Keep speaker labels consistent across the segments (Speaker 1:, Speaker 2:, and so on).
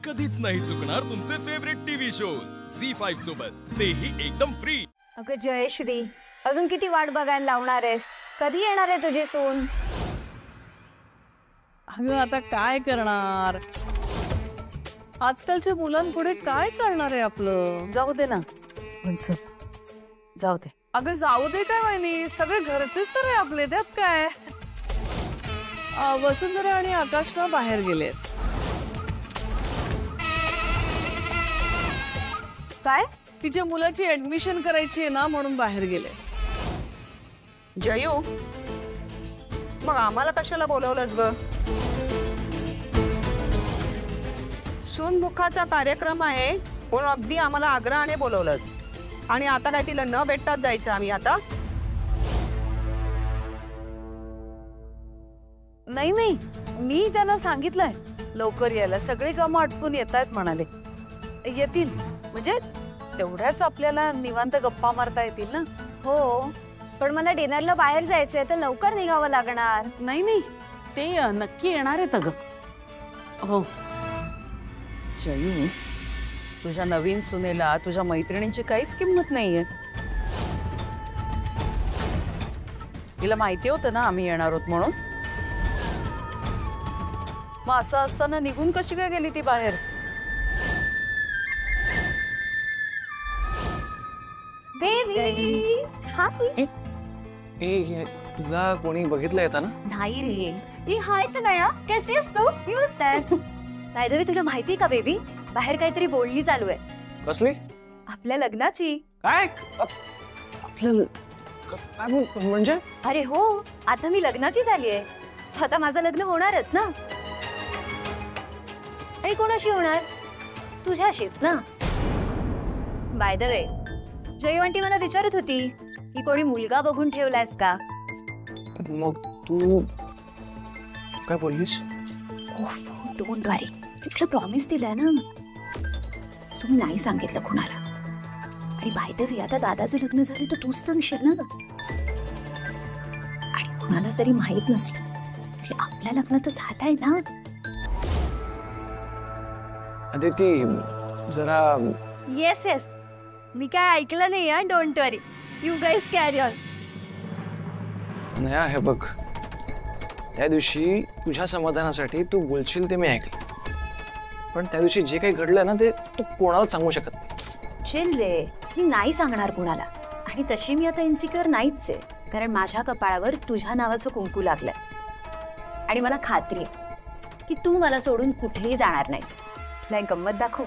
Speaker 1: कधीच नाही चुकणार तुमचे फेवरेट टीव्ही शोज झी5 सोबत, तेही एकदम फ्री।
Speaker 2: अगं जयश्री, अजून किती वाट बघायला लावणार आहेस? कधी येणार आहे तुझी सून?
Speaker 3: अगं आता काय करणार, आजकालच्या मुलांपुढे काय चालणार आहे आपलं?
Speaker 4: जाऊ दे ना, जाऊ दे।
Speaker 3: अगं जाऊ दे काय वहिनी, सगळे घरचेच तर आहे आपले, त्यात काय। वसुंधरा आणि आकाशला बाहेर गेलेत।
Speaker 2: काय?
Speaker 3: तिच्या मुलाची ऍडमिशन करायची आहे ना, म्हणून बाहेर गेले।
Speaker 4: जयू, मग आम्हाला कशाला बोलवलंस ग? सूनमुखाचा कार्यक्रम आहे म्हणून अगदी आम्हाला आग्रहाने बोलवलंस, आणि आता काय तिला न भेटताच जायचं आम्ही आता? नाही नाही, मी त्यांना सांगितलंय लवकर यायला, सगळे कामं आटपून येत आहेत म्हणाले। येतील म्हणजे तेवढ्याच आपल्याला निवांत गप्पा मारता येतील ना।
Speaker 2: हो, पण मला डिनरला बाहेर जायचंय, तर लवकर निघावं लागणार।
Speaker 4: नाही नाही, ते नक्की येणार आहेत अगं। हो जयू, तुझ्या नवीन सुनेला तुझ्या मैत्रिणींची काहीच किंमत नाहीये। तिला माहिती होतं ना आम्ही येणार आहोत म्हणून, मग असं असताना निघून कशी काय गेली ती बाहेर?
Speaker 5: तुला कोणी बघितलं येतं ना?
Speaker 2: नाही रे, हाय तर नया, कशी आहेस तू? बाय द वे, तुला माहिती का बेबी, बाहेर काहीतरी बोलणी चालू आहे।
Speaker 5: कसली?
Speaker 2: आपल्या लग्नाची।
Speaker 5: काय म्हणजे?
Speaker 2: अरे हो, आता मी लग्नाची झाली आहे, आता माझं लग्न होणारच ना। आणि कोणाशी होणार? तुझ्याशीच ना। By the way, Jayu aunty मला विचारत होती की कोणी मुलगा बघून ठेवलायस का?
Speaker 5: मग तू काय बोललीस?
Speaker 2: डोंट वरी, तुला प्रॉमिस दिलाय ना, सो मी नाही सांगितलं कुणाला। आणि बाय द वे, आता दादाचं लग्न झालं तर तूच सांगशील ना, आणि कुणाला जरी माहित नसलं तरी आपल्या लग्न तर झालंय ना।
Speaker 5: अदिती जरा।
Speaker 2: येस येस, मी काय ऐकलं नाही यार, don't worry, you guys carry on.
Speaker 5: नाही आहे बघ, त्या दिवशी तुझ्या समाधानासाठी तू बोलशील ते मी ऐकलं, पण त्या दिवशी जे काही घडलं ना ते तू कोणालाच सांगू शकत नाही।
Speaker 2: चिल रे, मी नाही सांगणार कुणाला, आणि तशी मी आता इन्सिक्युअर नाहीच आहे, कारण माझ्या कपाळावर तुझ्या नावाचं कुंकू लागलंय, आणि मला खात्री आहे की तू मला सोडून कुठेही जाणार नाहीस। तुला एक गंमत दाखवू?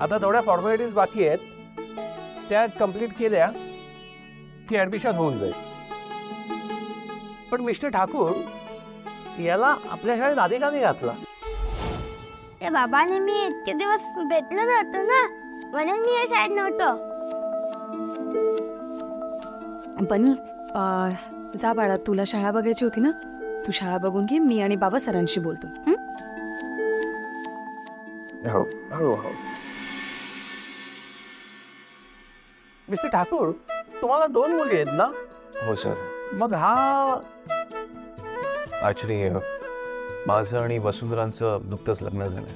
Speaker 6: आता थोड्या फॉर्मॅलिटीज बाकी आहेत, त्या कंप्लीट केल्या की ऍडमिशन होऊन जाईल। पण मिस्टर ठाकूर याला आपल्या शाळेत आधी का नाही घातला?
Speaker 7: ते बाबाने मी इतके दिवस भेटलो नव्हतो ना, म्हणून मी या शाळेत नव्हतो।
Speaker 8: बनी, जा बाळा, तुला शाळा बघायची होती ना, तू शाळा बघून घे, मी आणि बाबा सरांशी बोलतो।
Speaker 6: हळूहळू। मिस्टर ठाकूर, तुम्हाला 2 मुली आहेत ना?
Speaker 5: हो सर।
Speaker 6: मग हा
Speaker 9: ऍक्च्युली माझं आणि वसुंधरांचं नुकतंच लग्न झालंय।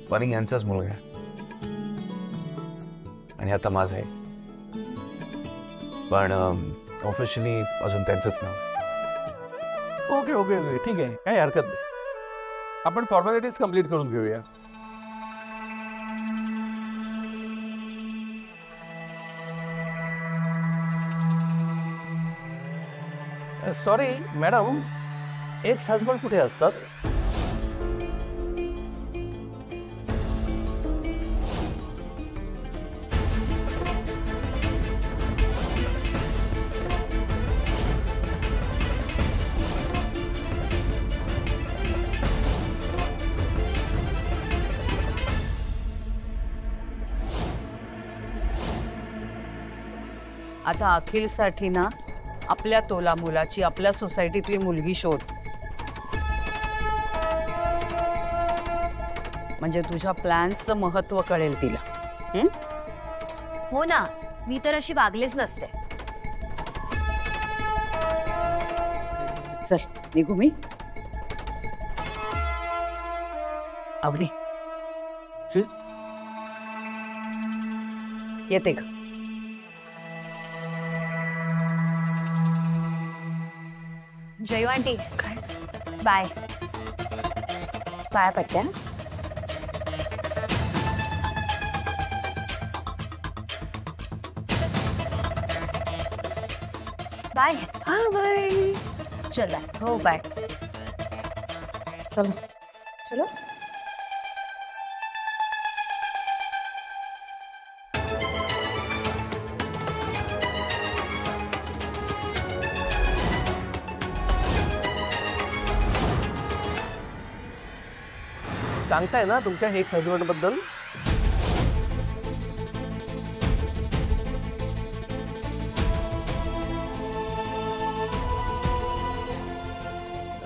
Speaker 9: बनी यांचाच मुलगा आहे, आणि आता माझं आहे, पण ऑफिशियली अजून त्यांचंच नाव।
Speaker 6: ओके ओके ओके, ठीक आहे, काही हरकत नाही, आपण फॉर्मॅलिटीज कंप्लीट करून घेऊया। सॉरी मॅडम, एक्स हजबंड कुठे असतात?
Speaker 4: आता अखिलसाठी ना आपल्या तोला मुलाची आपल्या सोसायटीतली मुलगी शोध, म्हणजे तुझ्या प्लॅन्सचं महत्त्व कळेल तिला।
Speaker 2: हो ना, मी तर अशी वागलेच नसते,
Speaker 4: चल निघू मी. आवडी येते ग.
Speaker 2: Jayu aunty bye. पाया पडत्या. बाय.
Speaker 4: हा बाय.
Speaker 2: चला हो बाय.
Speaker 4: चल
Speaker 2: चलो.
Speaker 6: सांगताय ना तुमच्या एक्स हजबंड बद्दल?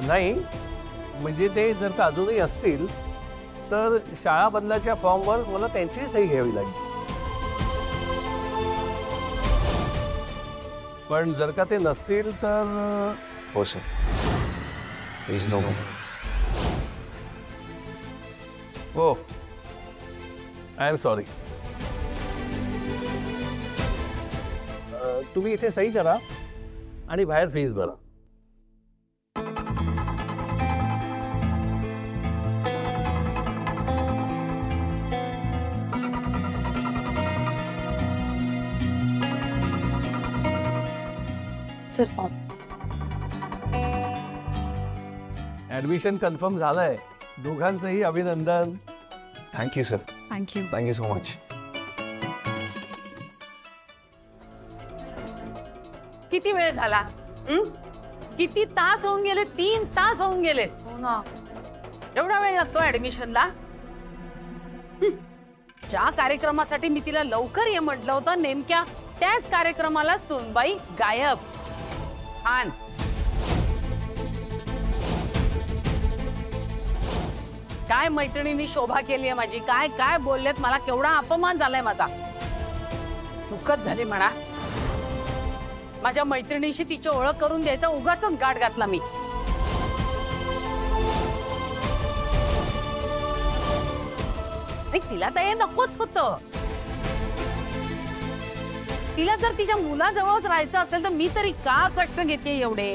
Speaker 6: नाही म्हणजे ते जर का अजूनही असतील तर शाळा बदलाच्या फॉर्मवर मला त्यांची सही घ्यावी लागेल. पण जर का ते नसतील तर
Speaker 5: हो सर. Please no.
Speaker 6: हो आय एम सॉरी. तुम्ही इथे सही करा आणि बाहेर फीस भरा.
Speaker 8: Sir form.
Speaker 6: ऍडमिशन कन्फर्म झालंय. दोघांचंही अभिनंदन.
Speaker 5: Thank you sir.
Speaker 8: Thank you.
Speaker 5: Thank you so much.
Speaker 4: किती वेळ झाला? किती तास होऊन गेले? 3 तास होऊन गेले. हो ना. एवढा वेळ लागतो ऍडमिशनला? ज्या कार्यक्रमासाठी मी तिला लवकर ये म्हटलं होतं नेमक्या त्याच कार्यक्रमाला सुनबाई गायब. आण. काय मैत्रिणींनी शोभा केली आहे माझी. काय काय बोललेत मला. केवढा अपमान झालाय माझा. चुकत झाली म्हणा. माझ्या मैत्रिणीशी तिची ओळख करून द्यायचा उगाच गाठ घातला मी. तिला तर हे नकोच होतं. तिला जर तिच्या मुलाजवळच राहायचं असेल तर मी तरी का कष्ट घेते एवढे.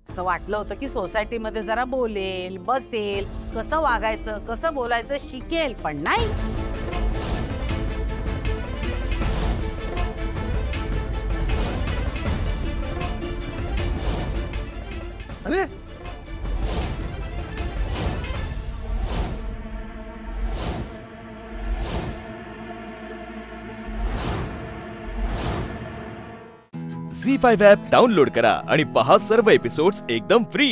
Speaker 4: असं वाटलं होतं की सोसायटीमध्ये जरा बोलेल बसेल कसं वागायचं कसं बोलायचं शिकेल पण नाही.
Speaker 6: अरे
Speaker 1: झी5 ॲप डाउनलोड करा आणि पहा सर्व एपिसोड्स एकदम फ्री.